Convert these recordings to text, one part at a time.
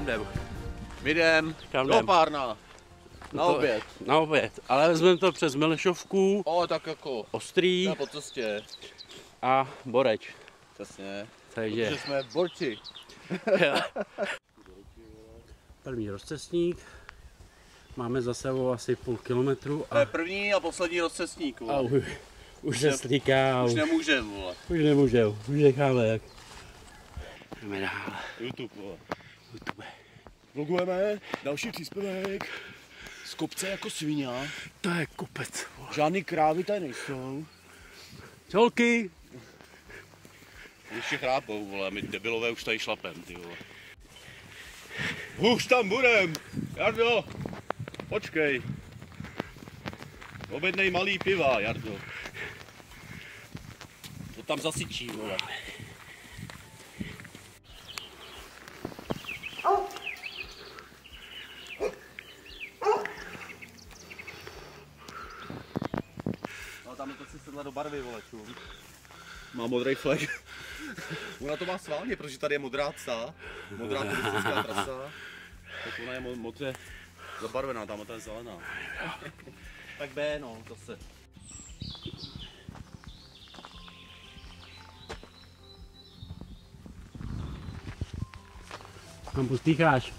jdem? My jdem do Párna. Na oběd. Na oběd, ale vezmeme to přes Melešovku. Tak jako. Ostrý. Po cestě. A Boreč. Přesně. Takže protože jsme borci. První rozcestník. Máme za sebou asi půl kilometru. To je první a poslední rozcestník. A už se stříká. Už nemůžem, vole. Už nemůžem, už necháme jak. Jdeme dál. YouTube, vole. YouTube. Vlogujeme další příspěvek z kopce jako svině. To je kopec. Vole. Žádný krávy tady nejsou. Čolky. Ještě chrápou, vole, my debilové už tady šlapem, ty vole. Už tam budem, Jardo, počkej. Objednej malý piva, Jardo. To tam zasyčí, vole. No tam to si sedla do barvy, vole, čum. Má modrý flag. Ona to má sválně, protože tady je modrá psa, modrá turistická trasa, tak ona je modře zabarvená, tam je zelená. Tak B, no, zase. Kam postýcháš?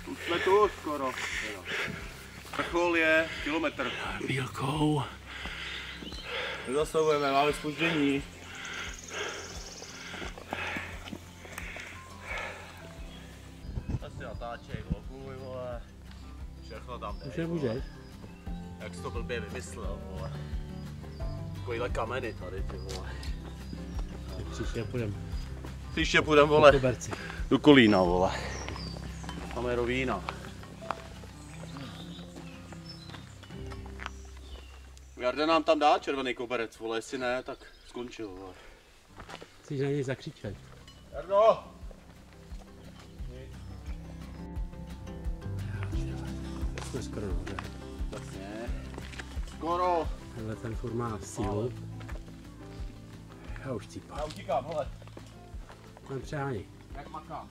Už jsme tu skoro. Vrchol je kilometr. Bílkou. Nezasahujeme, máme zpoždění. Asi natáčej, okuj, vole. Všechno tam dej. Už nemůžeš? Jak jsi to blbě vymyslel, vole. Takovýhle kameny tady, ty vole. Příště půjdem. Příště půjdem, vole, Koberci. do Kolína, vole. Tam je rovína. Jarda nám tam dá červený koberec, vole, jestli ne, tak skončil, vole. Chceš na něj zakřičet? Jardo! Jsme skoro dobře. Jasně. Skoro. Tenhle ten furt má sílu. Já už cípám. Já utíkám, hele. Mám přehání. Jak makám.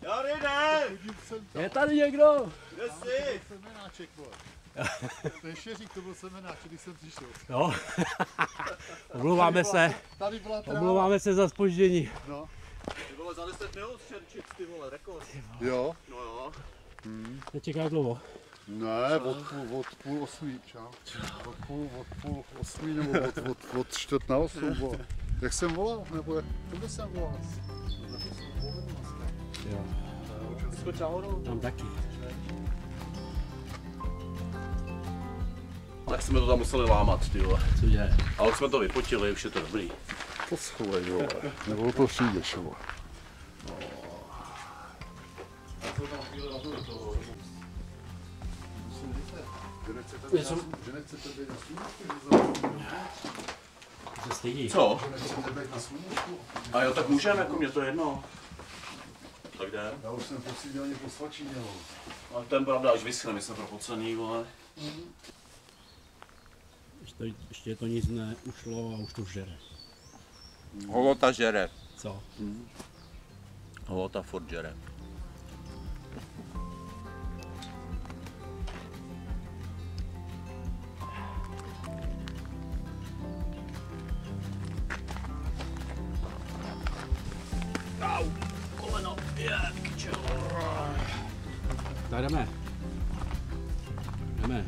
Jary, jde! Je tady někdo? Kde jsi? Semenáček, vole. To je šeřík, to byl semenáček, když jsem přišel. Jo. Omlouváme se. Tady byla tráva. Omlouváme se za zpoždění. No. Ty vole, za 10 minut šerčit, ty vole, rekord. Jo. No jo. Nečeká dlouho. Ne, od půl osmí, čau. Od půl osmí, nebo od čtvrt na osm, vole. Jak jsem volal, nebo jak? Kdo jsem volal? Jo. Tam taky. Tak jsme to tam museli lámat, ty vole. Co děje? Ale jsme to vypotili, už je to dobrý. To schovej, vole. Nebo to přijdeš, vole. Že nechcete být na sluníčku? Se stydí. Co? Že nechcete být na sluníčku? A jo, tak můžeme, jako mě to je jedno. Tak jde. Já už jsem posídělně po svačině, vole. Ale ten pravda, až vyschne, my jsme propocený, vole. Ještě to nic neušlo a už to žere. Holota žere. Co? Holota furt žere. Au, koleno, Tak jdeme. Jdeme.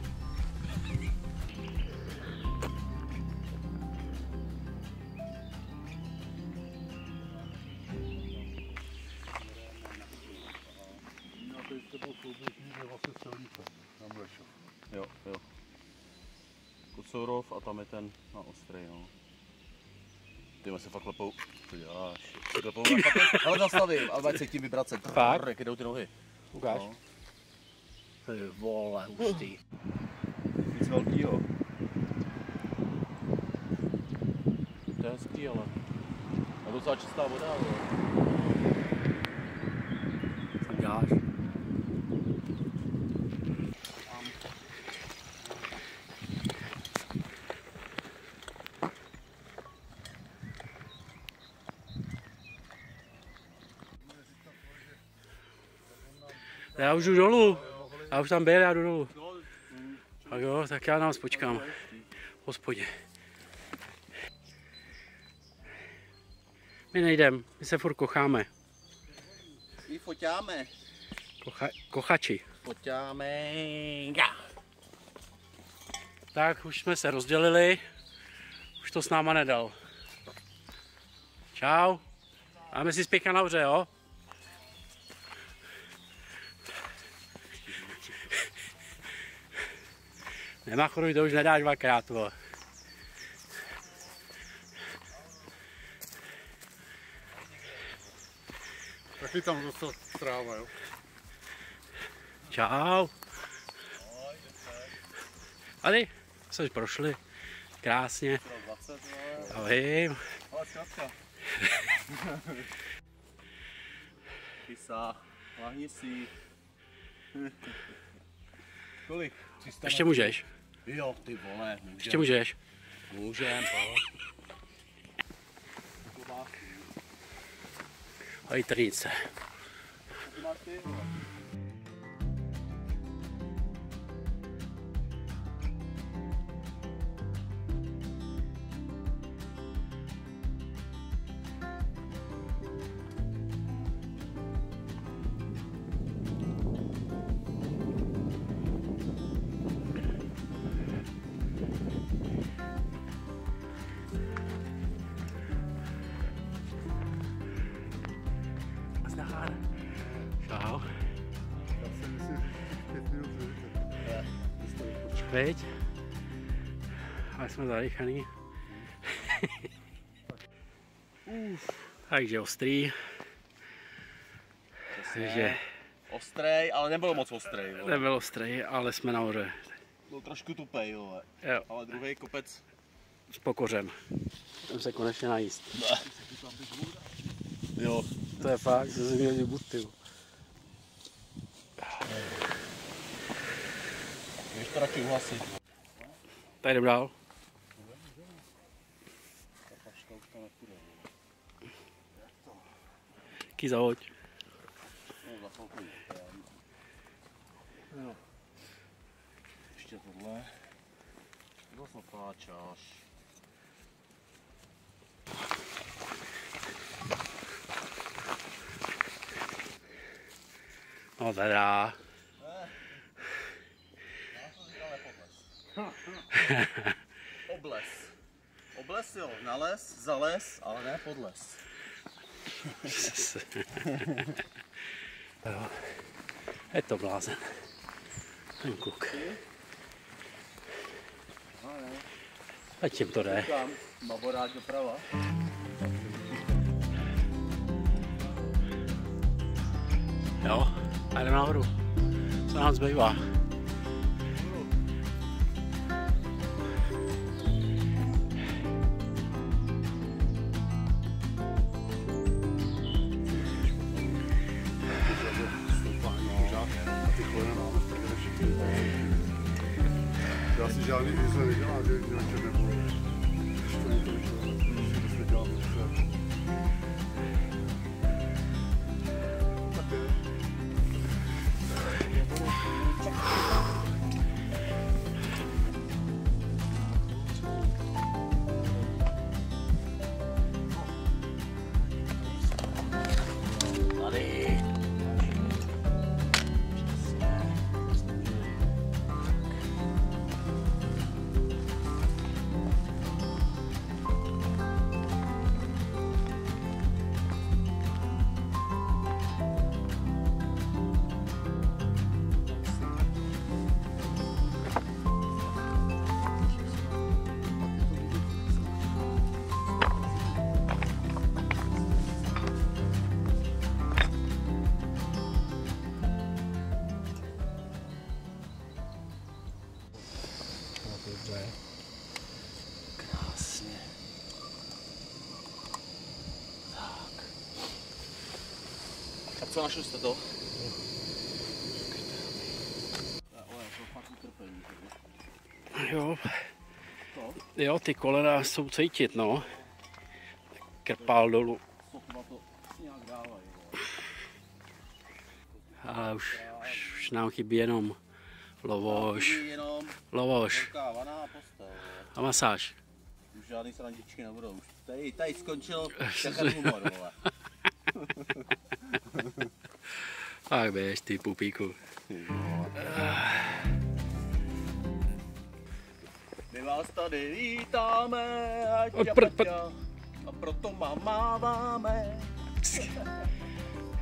Jo. Kocourov a tam je ten na ostrý, no. Ty se fakt lepou. Co děláš? Lepou na chape? Ale zastavím, ale ať se tím vibrace. Fakt? Jak jdou ty nohy. Ukáž. No. Ty vole, hustý. Nic velkýho. je hezký, ale... A docela čistá voda, ale... Co děláš? Já už jdu dolů. Já už tam byl, já jdu dolů. Tak jo, tak já nás počkám. V hospodě. My nejdem, my se furt kocháme. I foťáme. Kochači. Foťáme. Tak už jsme se rozdělili. Už to s náma nedal. Čau. Máme si spěchat nahoře, jo? Nemachoruj, to už nedáš dvakrát, vole. Taky tam dostal tráva, jo? Čau. Tady jsme prošli. Krásně. Ahoj. Ale zkrátka. Kysa, lahni si. Kolik? Ještě můžeš. Jo, ty vole, můžem. Ještě můžeš. Můžem, Ahoj, trnice. Co máš ty? Nazdar. Čau. Já si myslím, že 5 minut zvíte. Veď. Ale jsme zarychaný. Takže ostrý. Takže Ostrej, ale nebyl moc ostrej. Vole. nebyl ostrý, ale jsme nahoře. Byl trošku tupej, vole. Jo, Ale druhý kopec. s pokořem. Jdem se konečně najíst. Jo. To je fakt, že jsem měl buty. Víš to radši uhasit. Tady jdem dál. Ký zahoď. Jo. Ještě tohle. Zase natáčáš. No teda. Obles. Obles jo, nales, zales, ale ne podles. Jo. Je to blázen. Ten kluk. Ať tím to jde. Kam? Maboráč doprava. Jo, a jdeme nahoru. Co nám zbývá? Já si žádný výzle nedělám, že nebudu. Když to je to vyšlo, že se dělám dobře. Tak je. Tady. Co, našli jste to? Jo. Jo, ty kolena jsou cítit, no. Krpál dolů. Ale už nám chybí jenom lovoš. A masáž. Už žádný srandičky nebudou. Už tady skončil ten humor, vole. Tak běž, ty pupíku. My vás tady vítáme, a proto vám máváme.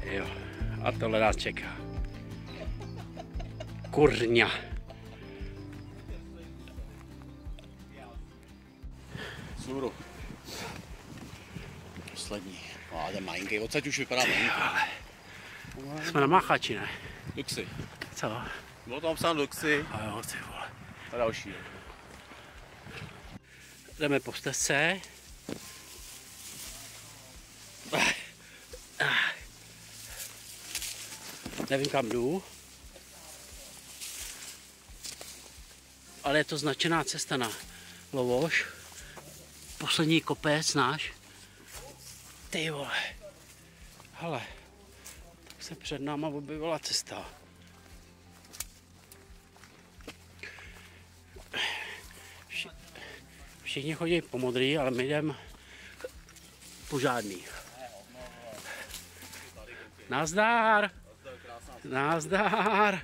Jo, a tohle nás čeká. Kurňa. Sůru. Poslední. A ten malinký, odsaď už vypadá malinký. Jsme na Machači, ne? Duxy. Co? Bylo tam psán Duxy. A jo, ty vole. A další. Jdeme po stezce. Nevím, kam jdu. Ale je to značená cesta na Lovoš. Poslední kopec náš. Ty vole. Hele. Tak se před náma objevila cesta. Všichni chodí po modrý, ale my jdeme po žádný. Nazdar! Nazdar!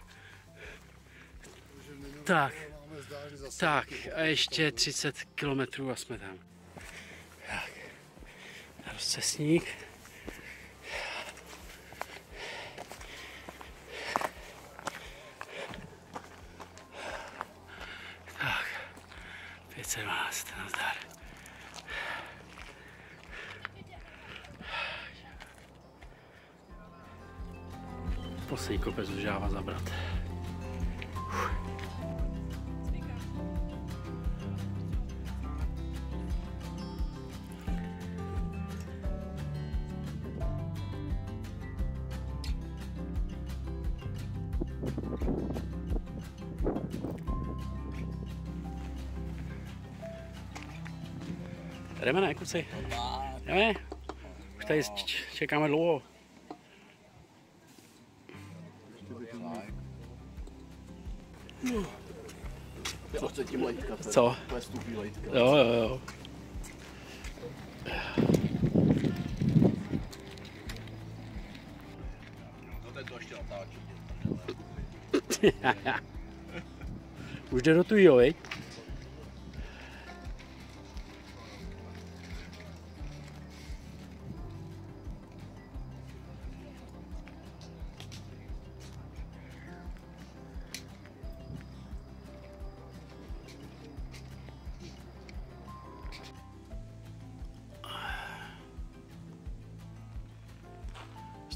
Tak, a ještě 30 km a jsme tam. Tak, rozcestník. Tak, 512, nazdar. Poslední kopec už dává zabrat. Jdeme, ne, kluci? Jdeme? Už tady čekáme dlouho. Co? Jo, jo, jo. No teď to ještě natáčí. Už jde do tujího, viď?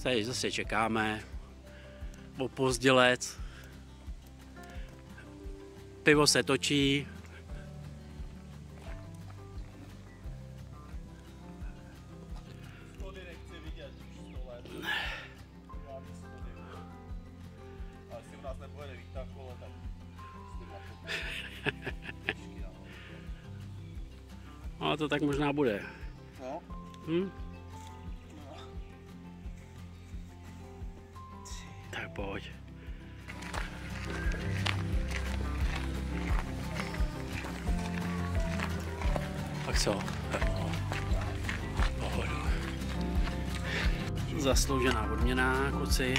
Tady zase čekáme. Opozdělec. Pivo se točí. Schody nechci vidět už 100 let. Ale jestli u nás nepojede výtah kole, tak No to tak možná bude. no. Tak pojď. Tak co? Pohodu. Zasloužená odměna, kluci.